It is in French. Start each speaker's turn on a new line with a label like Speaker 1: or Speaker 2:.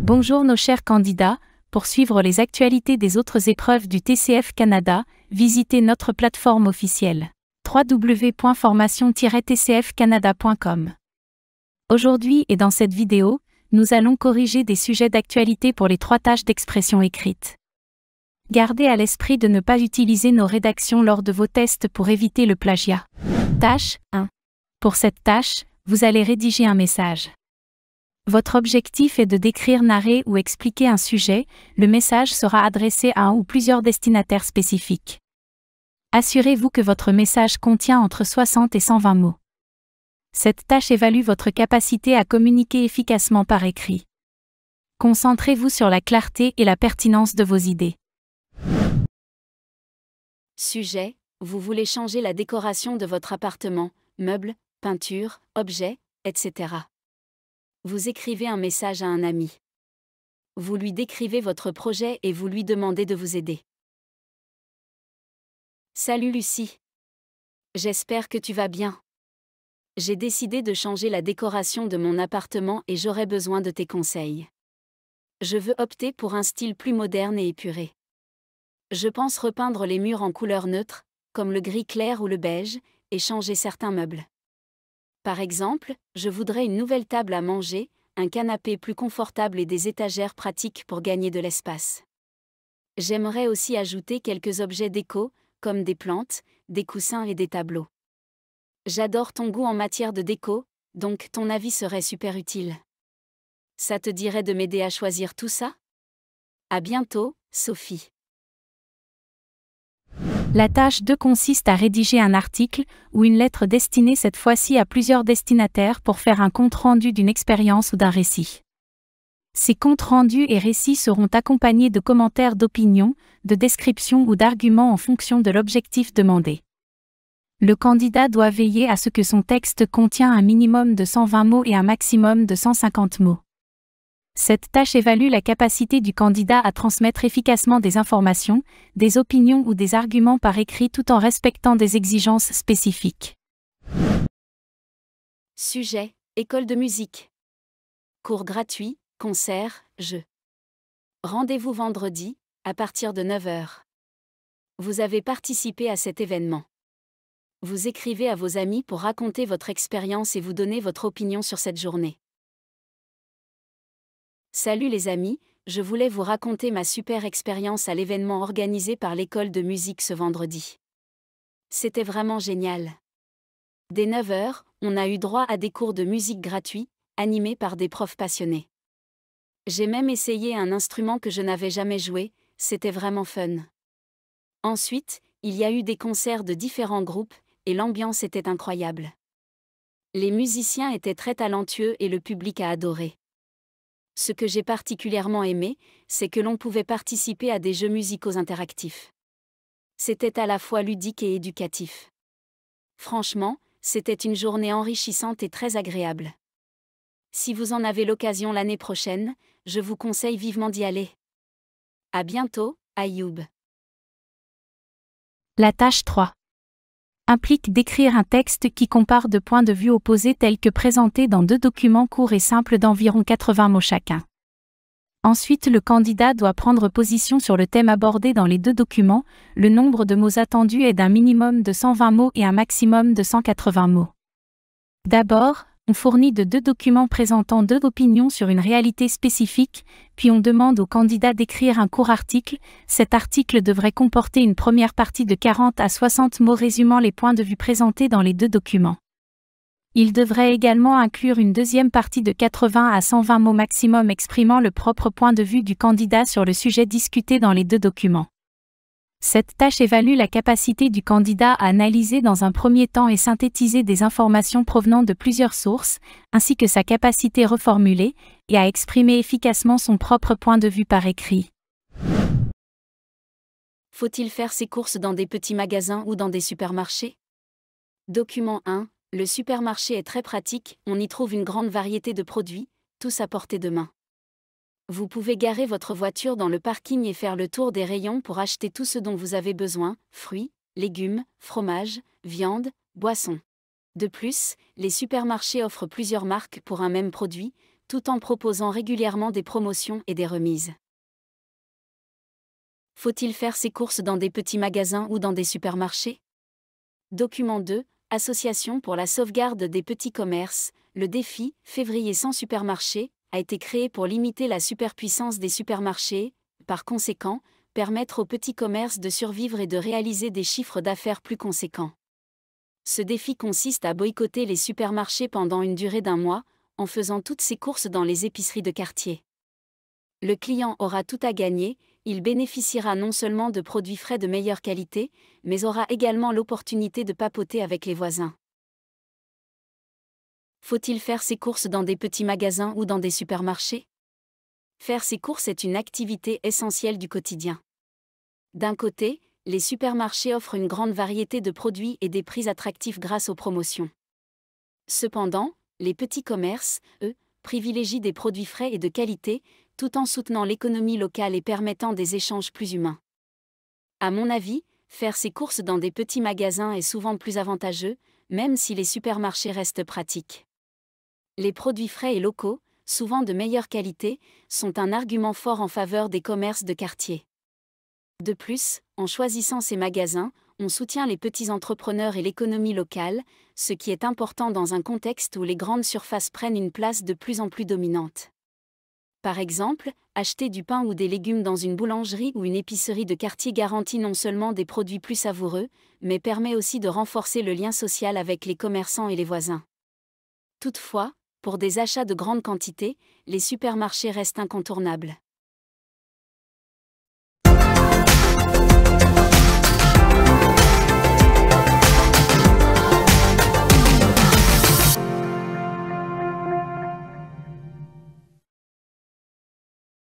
Speaker 1: Bonjour nos chers candidats, pour suivre les actualités des autres épreuves du TCF Canada, visitez notre plateforme officielle www.formation-tcfcanada.com. Aujourd'hui et dans cette vidéo, nous allons corriger des sujets d'actualité pour les 3 tâches d'expression écrite. Gardez à l'esprit de ne pas utiliser nos rédactions lors de vos tests pour éviter le plagiat. Tâche 1. Pour cette tâche, vous allez rédiger un message. Votre objectif est de décrire, narrer ou expliquer un sujet. Le message sera adressé à un ou plusieurs destinataires spécifiques. Assurez-vous que votre message contient entre 60 et 120 mots. Cette tâche évalue votre capacité à communiquer efficacement par écrit. Concentrez-vous sur la clarté et la pertinence de vos idées.
Speaker 2: Sujet: vous voulez changer la décoration de votre appartement, meubles, peintures, objets, etc. Vous écrivez un message à un ami. Vous lui décrivez votre projet et vous lui demandez de vous aider. Salut Lucie. J'espère que tu vas bien. J'ai décidé de changer la décoration de mon appartement et j'aurais besoin de tes conseils. Je veux opter pour un style plus moderne et épuré. Je pense repeindre les murs en couleur neutre, comme le gris clair ou le beige, et changer certains meubles. Par exemple, je voudrais une nouvelle table à manger, un canapé plus confortable et des étagères pratiques pour gagner de l'espace. J'aimerais aussi ajouter quelques objets déco, comme des plantes, des coussins et des tableaux. J'adore ton goût en matière de déco, donc ton avis serait super utile. Ça te dirait de m'aider à choisir tout ça? À bientôt, Sophie.
Speaker 1: La tâche 2 consiste à rédiger un article ou une lettre destinée cette fois-ci à plusieurs destinataires pour faire un compte-rendu d'une expérience ou d'un récit. Ces comptes rendus et récits seront accompagnés de commentaires d'opinion, de descriptions ou d'arguments en fonction de l'objectif demandé. Le candidat doit veiller à ce que son texte contient un minimum de 120 mots et un maximum de 150 mots. Cette tâche évalue la capacité du candidat à transmettre efficacement des informations, des opinions ou des arguments par écrit tout en respectant des exigences spécifiques.
Speaker 2: Sujet: école de musique. Cours gratuits, concerts, jeux. Rendez-vous vendredi, à partir de 9h. Vous avez participé à cet événement. Vous écrivez à vos amis pour raconter votre expérience et vous donner votre opinion sur cette journée. Salut les amis, je voulais vous raconter ma super expérience à l'événement organisé par l'école de musique ce vendredi. C'était vraiment génial. Dès 9h, on a eu droit à des cours de musique gratuits, animés par des profs passionnés. J'ai même essayé un instrument que je n'avais jamais joué, c'était vraiment fun. Ensuite, il y a eu des concerts de différents groupes, et l'ambiance était incroyable. Les musiciens étaient très talentueux et le public a adoré. Ce que j'ai particulièrement aimé, c'est que l'on pouvait participer à des jeux musicaux interactifs. C'était à la fois ludique et éducatif. Franchement, c'était une journée enrichissante et très agréable. Si vous en avez l'occasion l'année prochaine, je vous conseille vivement d'y aller. À bientôt, Ayoub.
Speaker 1: La tâche 3 implique d'écrire un texte qui compare 2 points de vue opposés tels que présentés dans 2 documents courts et simples d'environ 80 mots chacun. Ensuite, le candidat doit prendre position sur le thème abordé dans les 2 documents. Le nombre de mots attendus est d'un minimum de 120 mots et un maximum de 180 mots. D'abord, on fournit 2 documents présentant 2 opinions sur une réalité spécifique, puis on demande au candidat d'écrire un court article. Cet article devrait comporter une première partie de 40 à 60 mots résumant les points de vue présentés dans les 2 documents. Il devrait également inclure une deuxième partie de 80 à 120 mots maximum exprimant le propre point de vue du candidat sur le sujet discuté dans les 2 documents. Cette tâche évalue la capacité du candidat à analyser dans un premier temps et synthétiser des informations provenant de plusieurs sources, ainsi que sa capacité reformulée, et à exprimer efficacement son propre point de vue par écrit.
Speaker 2: Faut-il faire ses courses dans des petits magasins ou dans des supermarchés? Document 1. Le supermarché est très pratique, on y trouve une grande variété de produits, tous à portée de main. Vous pouvez garer votre voiture dans le parking et faire le tour des rayons pour acheter tout ce dont vous avez besoin, fruits, légumes, fromages, viande, boissons. De plus, les supermarchés offrent plusieurs marques pour un même produit, tout en proposant régulièrement des promotions et des remises. Faut-il faire ses courses dans des petits magasins ou dans des supermarchés? Document 2, Association pour la sauvegarde des petits commerces, le défi « Février sans supermarché » a été créé pour limiter la superpuissance des supermarchés, par conséquent, permettre aux petits commerces de survivre et de réaliser des chiffres d'affaires plus conséquents. Ce défi consiste à boycotter les supermarchés pendant une durée d'1 mois, en faisant toutes ses courses dans les épiceries de quartier. Le client aura tout à gagner, il bénéficiera non seulement de produits frais de meilleure qualité, mais aura également l'opportunité de papoter avec les voisins. Faut-il faire ses courses dans des petits magasins ou dans des supermarchés? Faire ses courses est une activité essentielle du quotidien. D'un côté, les supermarchés offrent une grande variété de produits et des prix attractifs grâce aux promotions. Cependant, les petits commerces, eux, privilégient des produits frais et de qualité, tout en soutenant l'économie locale et permettant des échanges plus humains. À mon avis, faire ses courses dans des petits magasins est souvent plus avantageux, même si les supermarchés restent pratiques. Les produits frais et locaux, souvent de meilleure qualité, sont un argument fort en faveur des commerces de quartier. De plus, en choisissant ces magasins, on soutient les petits entrepreneurs et l'économie locale, ce qui est important dans un contexte où les grandes surfaces prennent une place de plus en plus dominante. Par exemple, acheter du pain ou des légumes dans une boulangerie ou une épicerie de quartier garantit non seulement des produits plus savoureux, mais permet aussi de renforcer le lien social avec les commerçants et les voisins. Toutefois, pour des achats de grande quantité, les supermarchés restent incontournables.